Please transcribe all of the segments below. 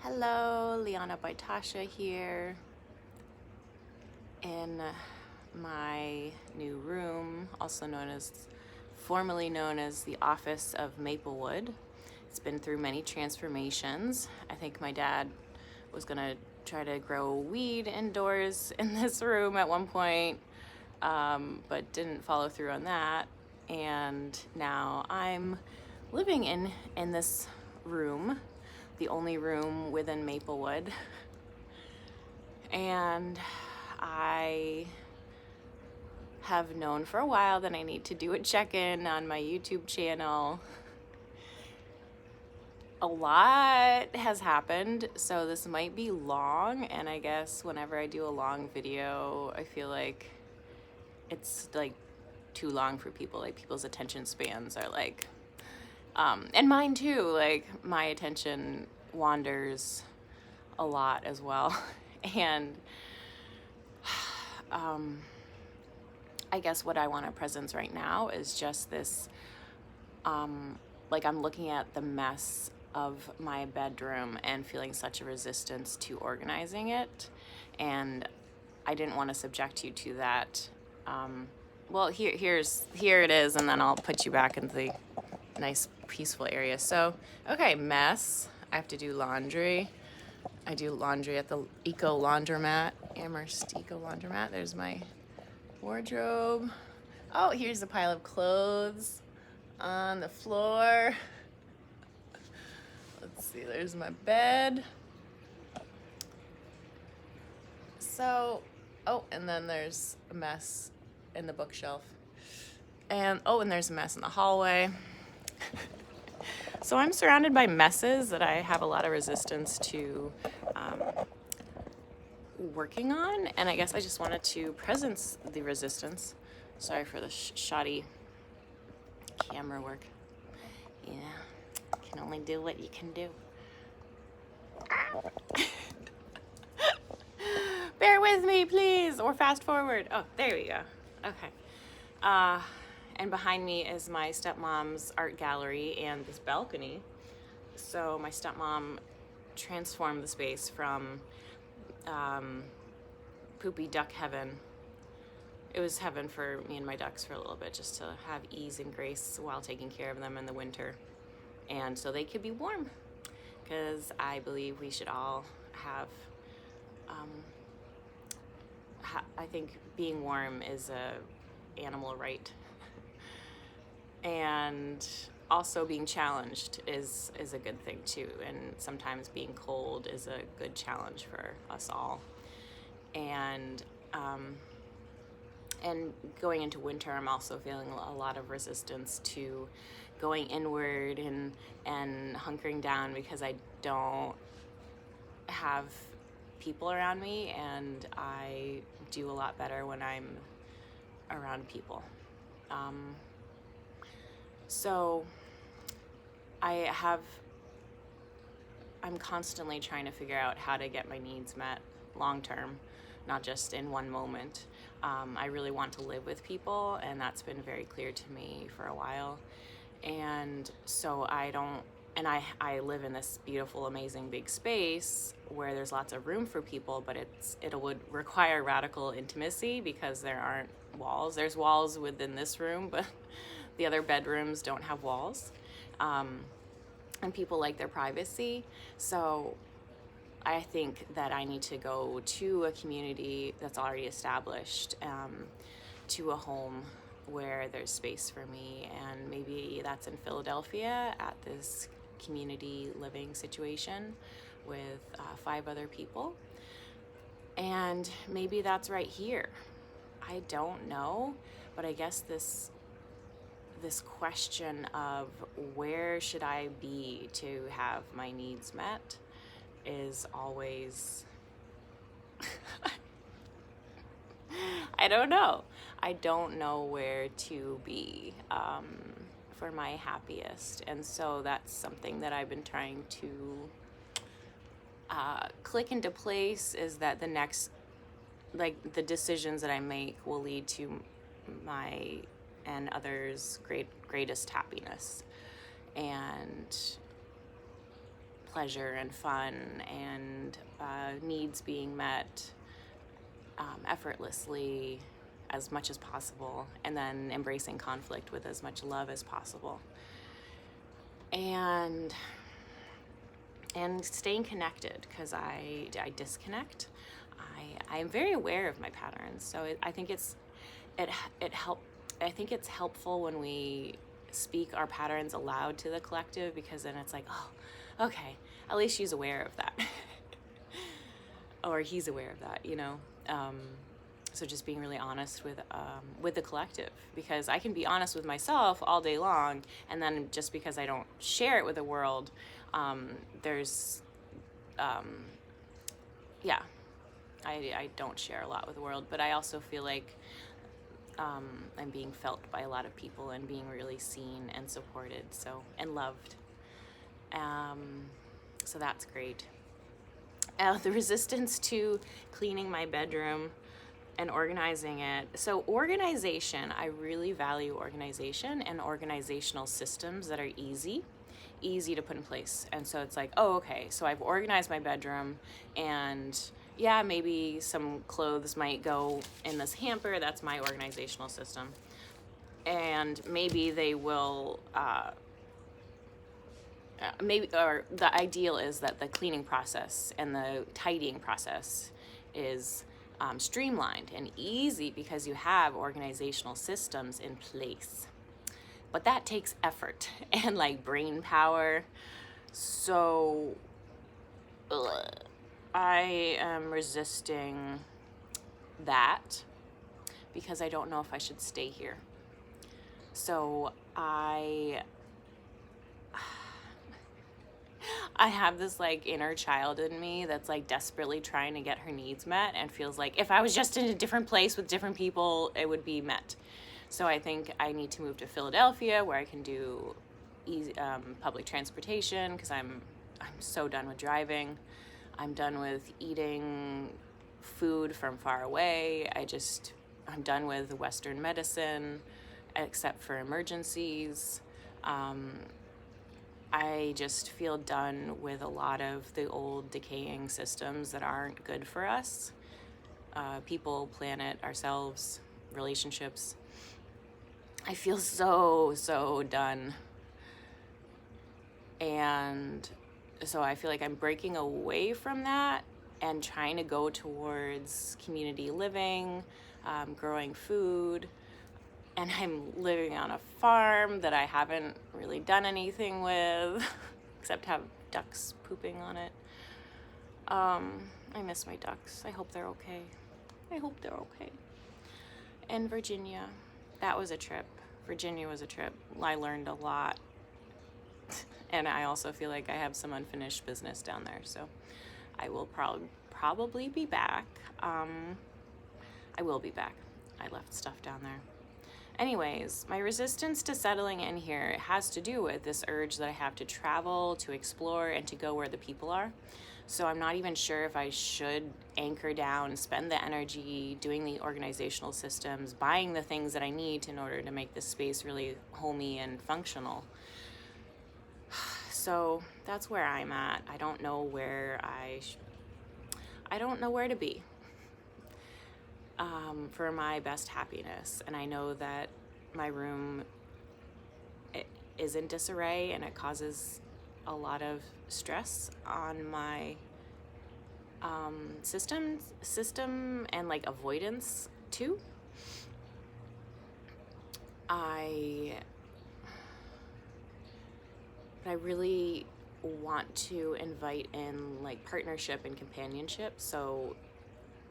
Hello, Liana Beitasha here in my new room, formerly known as the office of Maplewood. It's been through many transformations. I think my dad was gonna try to grow weed indoors in this room at one point, but didn't follow through on that. And now I'm living in this room, the only room within Maplewood. And I have known for a while that I need to do a check-in on my YouTube channel. A lot has happened, so this might be long, and I guess whenever I do a long video, I feel like it's like too long for people. Like people's attention spans are like, and mine too, like my attention wanders a lot as well. And I guess what I want to presence right now is just this, like I'm looking at the mess of my bedroom and feeling such a resistance to organizing it. And I didn't want to subject you to that. Well, here it is, and then I'll put you back into the nice peaceful area. So, okay, mess. I have to do laundry. I do laundry at the Eco Laundromat, Amherst Eco Laundromat. There's my wardrobe. Oh, here's a pile of clothes on the floor. Let's see, there's my bed. So, oh, and then there's a mess in the bookshelf. And there's a mess in the hallway. So I'm surrounded by messes that I have a lot of resistance to working on, and I guess I just wanted to presence the resistance. Sorry for the shoddy camera work. Yeah, can only do what you can do. Bear with me, please, or fast forward. Oh, there we go. Okay. And behind me is my stepmom's art gallery and this balcony. So my stepmom transformed the space from poopy duck heaven. It was heaven for me and my ducks for a little bit, just to have ease and grace while taking care of them in the winter. And so they could be warm, because I believe we should all have, I think being warm is a animal right. And also being challenged is a good thing too. And sometimes being cold is a good challenge for us all. And going into winter, I'm also feeling a lot of resistance to going inward and hunkering down, because I don't have people around me, and I do a lot better when I'm around people. So I'm constantly trying to figure out how to get my needs met long term, not just in one moment. I really want to live with people, and that's been very clear to me for a while. And so I live in this beautiful, amazing big space where there's lots of room for people, but it would require radical intimacy, because there aren't walls. There's walls within this room, but the other bedrooms don't have walls. And people like their privacy. So I think that I need to go to a community that's already established, to a home where there's space for me. And maybe that's in Philadelphia at this community living situation with 5 other people. And maybe that's right here. I don't know, but I guess this question of where should I be to have my needs met is always I don't know. I don't know where to be for my happiest. And so that's something that I've been trying to click into place, is that the next, like, the decisions that I make will lead to my and others' greatest happiness. And pleasure and fun and needs being met effortlessly as much as possible, and then embracing conflict with as much love as possible. And staying connected, because I disconnect. I am very aware of my patterns, so I think it's helpful when we speak our patterns aloud to the collective, because then it's like, oh, okay, at least she's aware of that. Or he's aware of that, you know. So just being really honest with the collective, because I can be honest with myself all day long, and then just because I don't share it with the world, I don't share a lot with the world, but I also feel like I'm being felt by a lot of people and being really seen and supported, and loved. So that's great. The resistance to cleaning my bedroom and organizing it. So organization, I really value organization and organizational systems that are easy to put in place. And so it's like, oh, okay, so I've organized my bedroom, and yeah, maybe some clothes might go in this hamper. That's my organizational system. And maybe they will, or the ideal is that the cleaning process and the tidying process is streamlined and easy because you have organizational systems in place. But that takes effort and like brain power. So I am resisting that because I don't know if I should stay here. So I have this like inner child in me that's like desperately trying to get her needs met, and feels like if I was just in a different place with different people, it would be met. So I think I need to move to Philadelphia, where I can do easy, public transportation, because I'm so done with driving. I'm done with eating food from far away. I'm done with Western medicine, except for emergencies. I just feel done with a lot of the old decaying systems that aren't good for us. People, planet, ourselves, relationships. I feel so done. And so I feel like I'm breaking away from that and trying to go towards community living, growing food. And I'm living on a farm that I haven't really done anything with, except have ducks pooping on it. I miss my ducks. I hope they're okay. And Virginia, that was a trip. Virginia was a trip. I learned a lot. And I also feel like I have some unfinished business down there. So I will probably be back. I will be back. I left stuff down there. Anyways, my resistance to settling in here has to do with this urge that I have to travel, to explore, and to go where the people are. So I'm not even sure if I should anchor down, spend the energy doing the organizational systems, buying the things that I need in order to make this space really homey and functional. So that's where I'm at. I don't know where I don't know where to be. For my best happiness. And I know that my room is in disarray, and it causes a lot of stress on my system and like avoidance too. I really want to invite in like partnership and companionship. So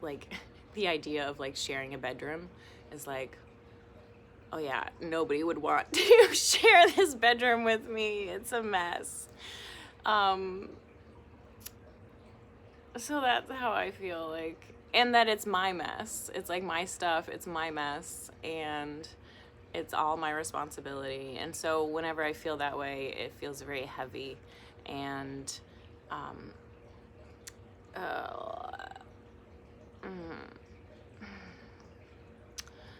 like the idea of like sharing a bedroom is like, oh yeah, nobody would want to share this bedroom with me. It's a mess. So that's how I feel like, and that it's my mess. It's like my stuff, it's my mess, and it's all my responsibility. And so whenever I feel that way, it feels very heavy. And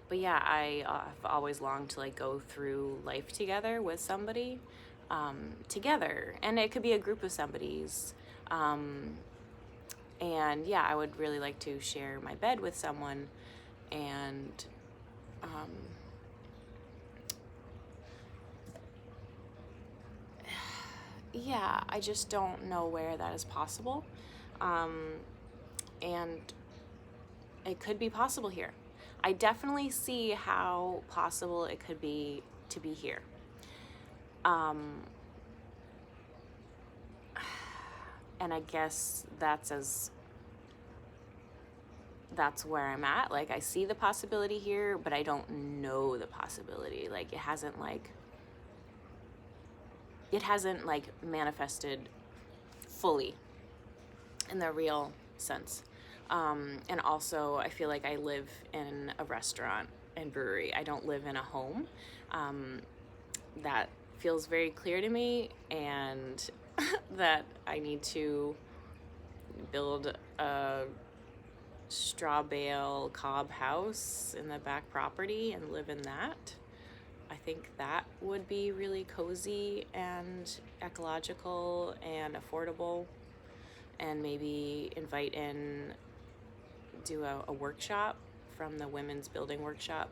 but yeah, I've always longed to like go through life together with somebody. together, and it could be a group of somebody's. And yeah, I would really like to share my bed with someone, and yeah, I just don't know where that is possible. And it could be possible here. I definitely see how possible it could be to be here. And I guess that's where I'm at. Like, I see the possibility here, but I don't know the possibility. Like, it hasn't manifested fully in the real sense. And also, I feel like I live in a restaurant and brewery. I don't live in a home. That feels very clear to me, and that I need to build a straw bale cob house in the back property and live in that. I think that would be really cozy and ecological and affordable, and maybe do a workshop from the women's building workshop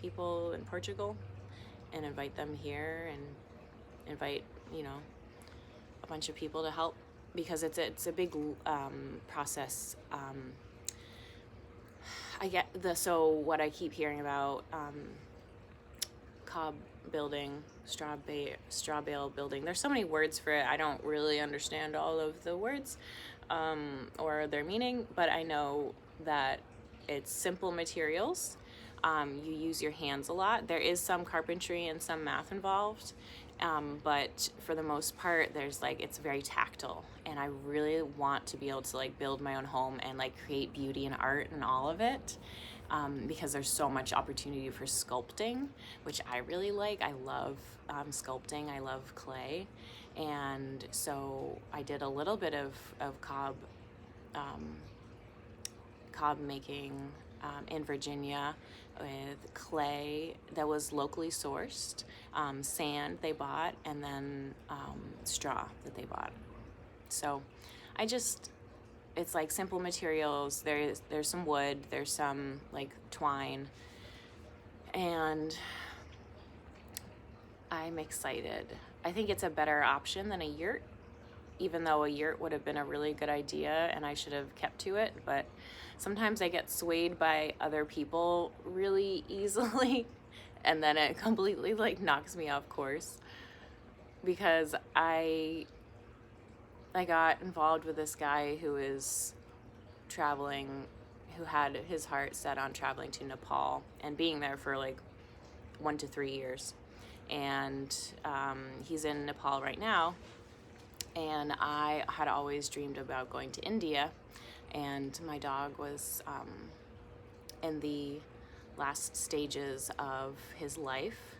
people in Portugal, and invite them here, and invite, a bunch of people to help, because it's a big process. So what I keep hearing about, cob building, straw bale building. There's so many words for it. I don't really understand all of the words or their meaning, but I know that it's simple materials. You use your hands a lot. There is some carpentry and some math involved, but for the most part, it's very tactile. And I really want to be able to build my own home and create beauty and art and all of it. Because there's so much opportunity for sculpting, which I really like. I love sculpting. I love clay. And so I did a little bit of cob making in Virginia with clay that was locally sourced, sand they bought, and then straw that they bought. So it's simple materials. There's some wood, there's some twine, and I'm excited. I think it's a better option than a yurt, even though a yurt would have been a really good idea and I should have kept to it. But sometimes I get swayed by other people really easily, and then it completely knocks me off course, because I got involved with this guy who is traveling, who had his heart set on traveling to Nepal and being there for 1 to 3 years. And he's in Nepal right now. And I had always dreamed about going to India. And my dog was in the last stages of his life.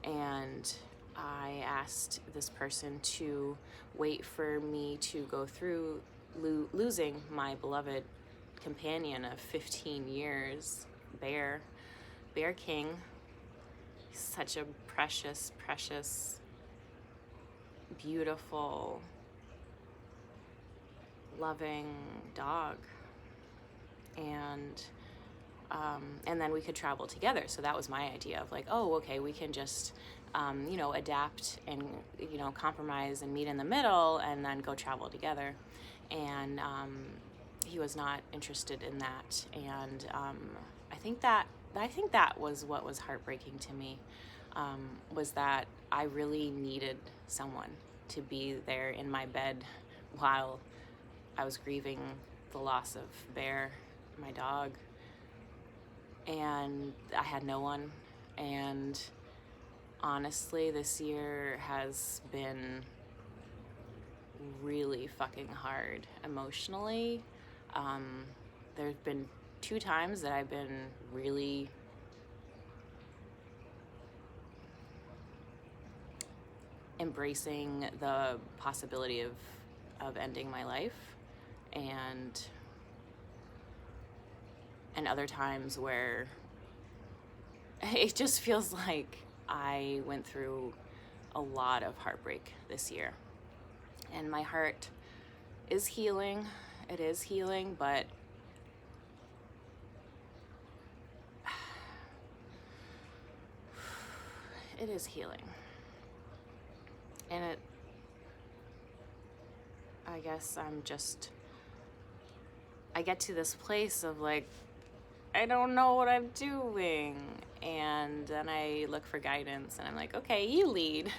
And I asked this person to wait for me to go through losing my beloved companion of 15 years, Bear King. He's such a precious, beautiful, loving dog. And then we could travel together. So that was my idea of we can just adapt and compromise and meet in the middle and then go travel together. And he was not interested in that. And I think that was what was heartbreaking to me, was that I really needed someone to be there in my bed while I was grieving the loss of Bear, my dog. And I had no one. And honestly, this year has been really fucking hard emotionally. There's been 2 times that I've been really embracing the possibility of ending my life, and other times where it just feels like I went through a lot of heartbreak this year. And my heart is healing. It is healing, but it is healing. And I guess I get to this place of like, I don't know what I'm doing. And then I look for guidance and I'm like, okay, you lead.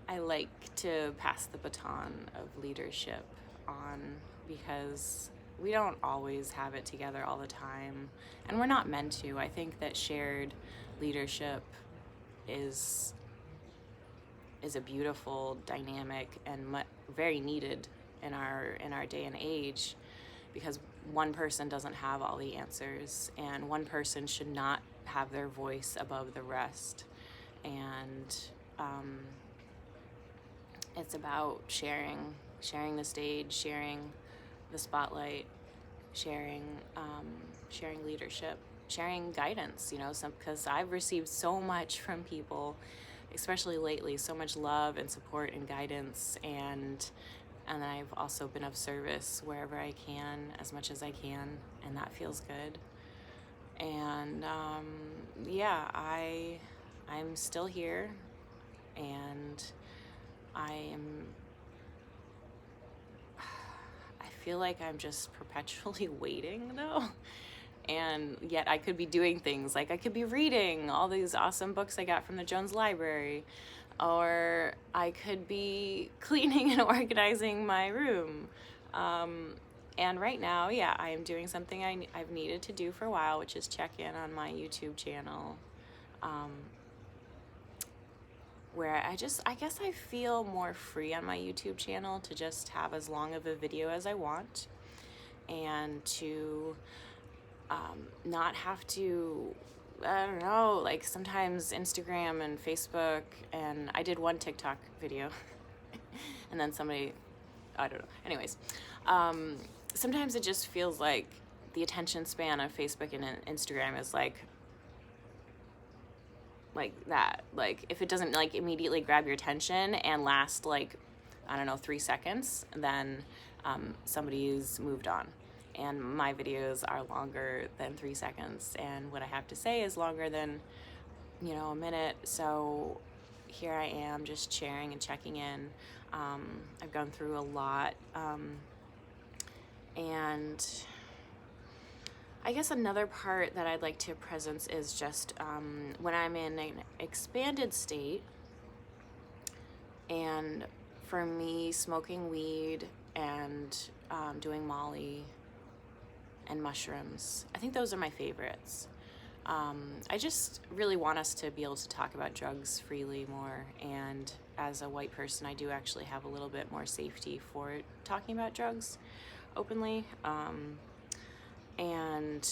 I like to pass the baton of leadership on, because we don't always have it together all the time, and we're not meant to. I think that shared leadership is a beautiful dynamic and very needed in our day and age, because one person doesn't have all the answers, and one person should not have their voice above the rest. And it's about sharing the stage, sharing the spotlight, sharing leadership, sharing guidance, because I've received so much from people, especially lately, so much love and support and guidance, and I've also been of service wherever I can, as much as I can, and that feels good. And I'm still here, and I feel like I'm just perpetually waiting, though. And yet I could be doing things, like I could be reading all these awesome books I got from the Jones Library, or I could be cleaning and organizing my room. And right now, I am doing something I've needed to do for a while, which is check in on my YouTube channel, where I guess I feel more free on my YouTube channel to just have as long of a video as I want, and to not have to, I don't know, like sometimes Instagram and Facebook, and I did one TikTok video and then somebody, I don't know. Anyways, sometimes it just feels like the attention span of Facebook and Instagram is like that. Like if it doesn't like immediately grab your attention and last like, I don't know, 3 seconds, then somebody's moved on. And my videos are longer than 3 seconds, and what I have to say is longer than, a minute. So here I am, just sharing and checking in. I've gone through a lot, and I guess another part that I'd like to presence is just when I'm in an expanded state, and for me, smoking weed and doing Molly and mushrooms, I think those are my favorites. I just really want us to be able to talk about drugs freely more, and as a white person, I do actually have a little bit more safety for talking about drugs openly, and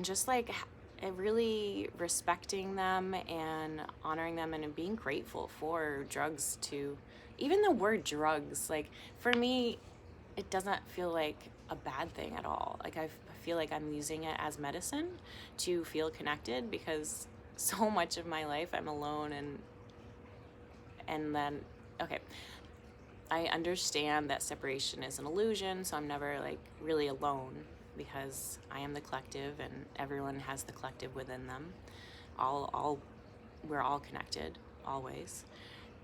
just like really respecting them and honoring them and being grateful for drugs too. Even the word drugs, like for me, it doesn't feel like a bad thing at all. Like I feel like I'm using it as medicine to feel connected, because so much of my life I'm alone, and then, okay, I understand that separation is an illusion, so I'm never like really alone, because I am the collective and everyone has the collective within them. We're all connected always.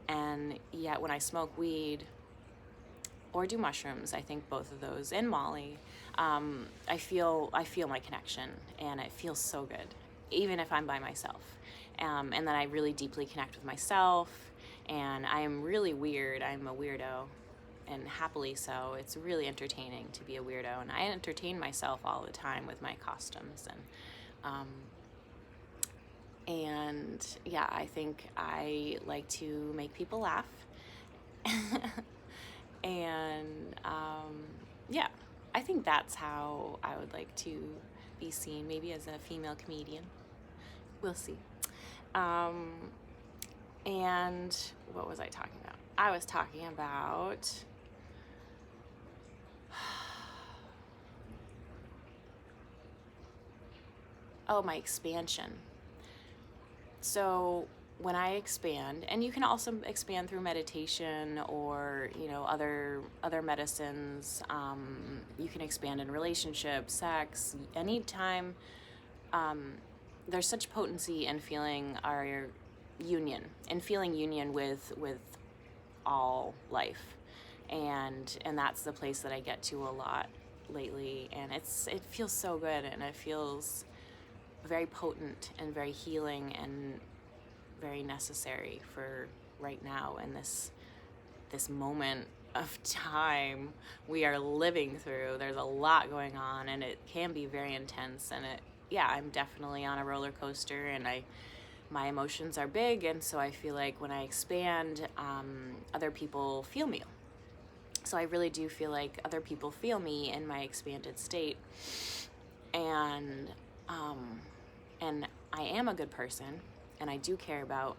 And yet when I smoke weed or do mushrooms, I think both of those, and Molly, I feel my connection, and it feels so good, even if I'm by myself. And then I really deeply connect with myself, and I am really weird. I'm a weirdo, and happily so. It's really entertaining to be a weirdo, and I entertain myself all the time with my costumes, and yeah, I think I like to make people laugh. And yeah, I think that's how I would like to be seen, maybe as a female comedian. We'll see. And what was I talking about? I was talking about my expansion. So when I expand, and you can also expand through meditation or, you know, other medicines. You can expand in relationships, sex, anytime. There's such potency in feeling our union and feeling union with all life, and that's the place that I get to a lot lately, and it feels so good, and it feels very potent and very healing and very necessary for right now in this moment of time we are living through. There's a lot going on, and it can be very intense, and yeah, I'm definitely on a roller coaster, and my emotions are big, and so I feel like when I expand, other people feel me. So I really do feel like other people feel me in my expanded state, and and I am a good person, and I do care about